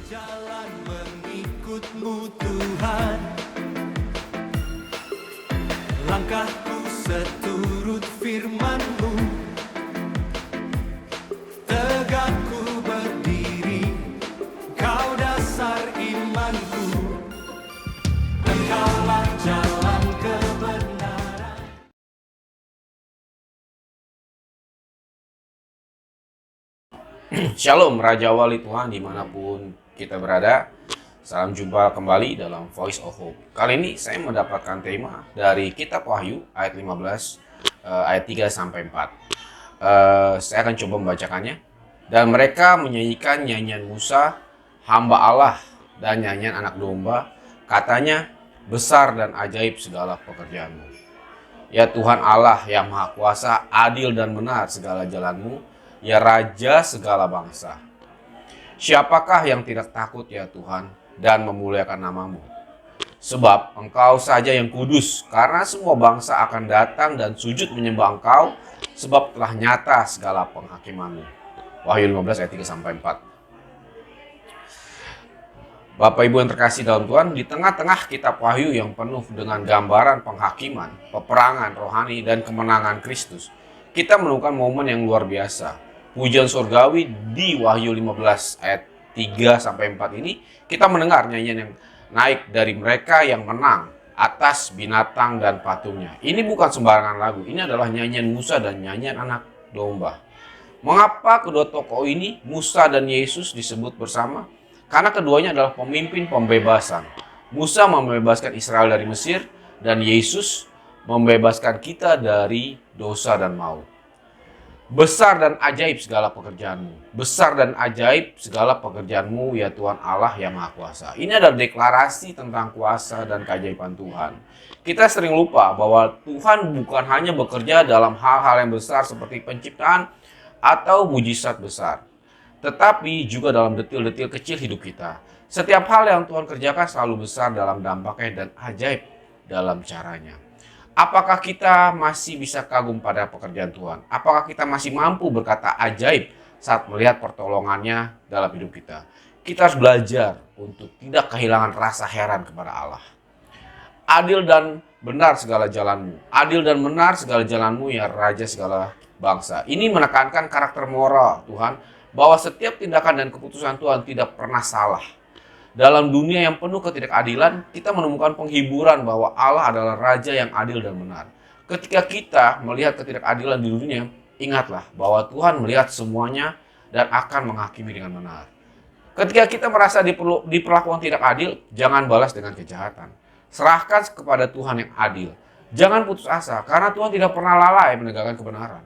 Jalan mengikutmu Tuhan, langkahku seturut firman-Mu, tegak ku berdiri, Kau dasar imanku, Engkaulah jalan kebenaran. Shalom Raja Wali Tuhan dimanapun kita berada. Salam jumpa kembali dalam Voice of Hope. Kali ini saya mendapatkan tema dari Kitab Wahyu ayat 15 ayat 3-4. Saya akan coba membacakannya. Dan mereka menyanyikan nyanyian Musa, hamba Allah, dan nyanyian anak domba. Katanya, besar dan ajaib segala pekerjaanmu. Ya Tuhan Allah yang Maha Kuasa, adil dan benar segala jalanmu. Ya Raja segala bangsa. Siapakah yang tidak takut ya Tuhan dan memuliakan namamu? Sebab Engkau saja yang kudus, karena semua bangsa akan datang dan sujud menyembah Engkau, sebab telah nyata segala penghakimanmu. Wahyu 15 ayat 3-4. Bapak Ibu yang terkasih dalam Tuhan, di tengah-tengah kitab Wahyu yang penuh dengan gambaran penghakiman, peperangan rohani, dan kemenangan Kristus, kita menemukan momen yang luar biasa. Pujian surgawi di Wahyu 15 ayat 3-4 ini, kita mendengar nyanyian yang naik dari mereka yang menang atas binatang dan patungnya. Ini bukan sembarangan lagu, ini adalah nyanyian Musa dan nyanyian anak domba. Mengapa kedua tokoh ini, Musa dan Yesus, disebut bersama? Karena keduanya adalah pemimpin pembebasan. Musa membebaskan Israel dari Mesir, dan Yesus membebaskan kita dari dosa dan maut. Besar dan ajaib segala pekerjaanmu. Besar dan ajaib segala pekerjaanmu ya Tuhan Allah yang Maha Kuasa. Ini adalah deklarasi tentang kuasa dan keajaiban Tuhan. Kita sering lupa bahwa Tuhan bukan hanya bekerja dalam hal-hal yang besar seperti penciptaan atau mujizat besar, tetapi juga dalam detil-detil kecil hidup kita. Setiap hal yang Tuhan kerjakan selalu besar dalam dampaknya dan ajaib dalam caranya. Apakah kita masih bisa kagum pada pekerjaan Tuhan? Apakah kita masih mampu berkata ajaib saat melihat pertolongannya dalam hidup kita? Kita harus belajar untuk tidak kehilangan rasa heran kepada Allah. Adil dan benar segala jalanmu. Adil dan benar segala jalanmu ya Raja segala bangsa. Ini menekankan karakter moral Tuhan, bahwa setiap tindakan dan keputusan Tuhan tidak pernah salah. Dalam dunia yang penuh ketidakadilan, kita menemukan penghiburan bahwa Allah adalah Raja yang adil dan benar. Ketika kita melihat ketidakadilan di dunia, ingatlah bahwa Tuhan melihat semuanya dan akan menghakimi dengan benar. Ketika kita merasa diperlakukan tidak adil, jangan balas dengan kejahatan. Serahkan kepada Tuhan yang adil. Jangan putus asa, karena Tuhan tidak pernah lalai menegakkan kebenaran.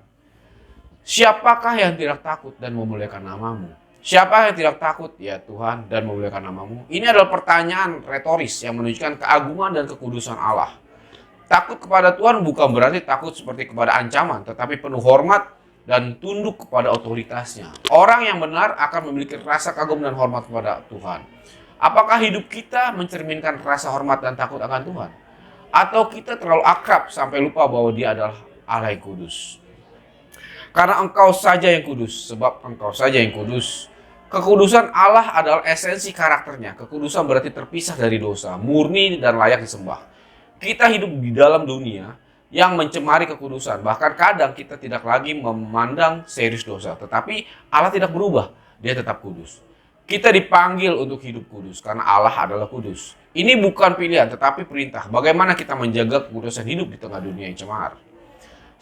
Siapakah yang tidak takut dan memuliakan namamu? Siapa yang tidak takut ya Tuhan dan memuliakan namamu? Ini adalah pertanyaan retoris yang menunjukkan keagungan dan kekudusan Allah. Takut kepada Tuhan bukan berarti takut seperti kepada ancaman, tetapi penuh hormat dan tunduk kepada otoritasnya. Orang yang benar akan memiliki rasa kagum dan hormat kepada Tuhan. Apakah hidup kita mencerminkan rasa hormat dan takut akan Tuhan? Atau kita terlalu akrab sampai lupa bahwa Dia adalah Allah yang kudus? Karena Engkau saja yang kudus, sebab Engkau saja yang kudus. Kekudusan Allah adalah esensi karakternya. Kekudusan berarti terpisah dari dosa, murni dan layak disembah. Kita hidup di dalam dunia yang mencemari kekudusan. Bahkan kadang kita tidak lagi memandang serius dosa. Tetapi Allah tidak berubah, Dia tetap kudus. Kita dipanggil untuk hidup kudus karena Allah adalah kudus. Ini bukan pilihan tetapi perintah. Bagaimana kita menjaga kekudusan hidup di tengah dunia yang cemar.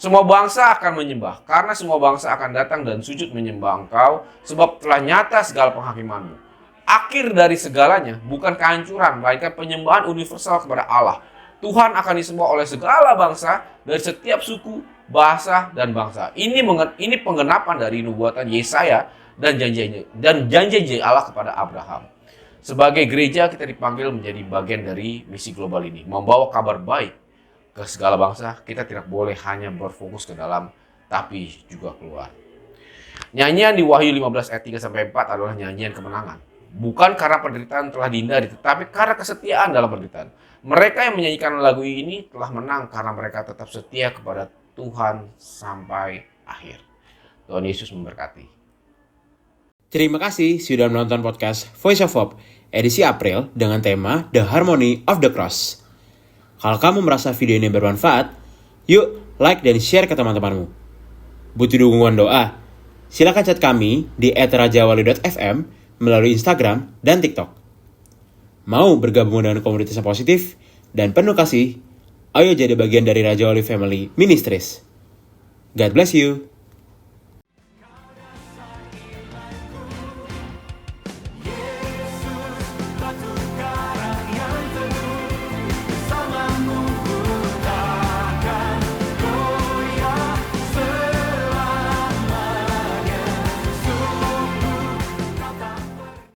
Semua bangsa akan menyembah, karena semua bangsa akan datang dan sujud menyembah Engkau, sebab telah nyata segala penghakimanmu. Akhir dari segalanya bukan kehancuran, melainkan penyembahan universal kepada Allah. Tuhan akan disembah oleh segala bangsa dari setiap suku, bahasa, dan bangsa. Ini penggenapan dari nubuatan Yesaya dan janji Allah kepada Abraham. Sebagai gereja kita dipanggil menjadi bagian dari misi global ini, membawa kabar baik ke segala bangsa. Kita tidak boleh hanya berfokus ke dalam, tapi juga keluar. Nyanyian di Wahyu 15 ayat 3-4 adalah nyanyian kemenangan. Bukan karena penderitaan telah dihindari, tetapi karena kesetiaan dalam penderitaan. Mereka yang menyanyikan lagu ini telah menang karena mereka tetap setia kepada Tuhan sampai akhir. Tuhan Yesus memberkati. Terima kasih sudah menonton podcast Voice of Hope edisi April dengan tema The Harmony of the Cross. Kalau kamu merasa video ini bermanfaat, yuk like dan share ke teman-temanmu. Butuh dukungan doa? Silakan chat kami di @rajawali.fm melalui Instagram dan TikTok. Mau bergabung dengan komunitas yang positif dan penuh kasih? Ayo jadi bagian dari Raja Wali Family Ministries. God bless you.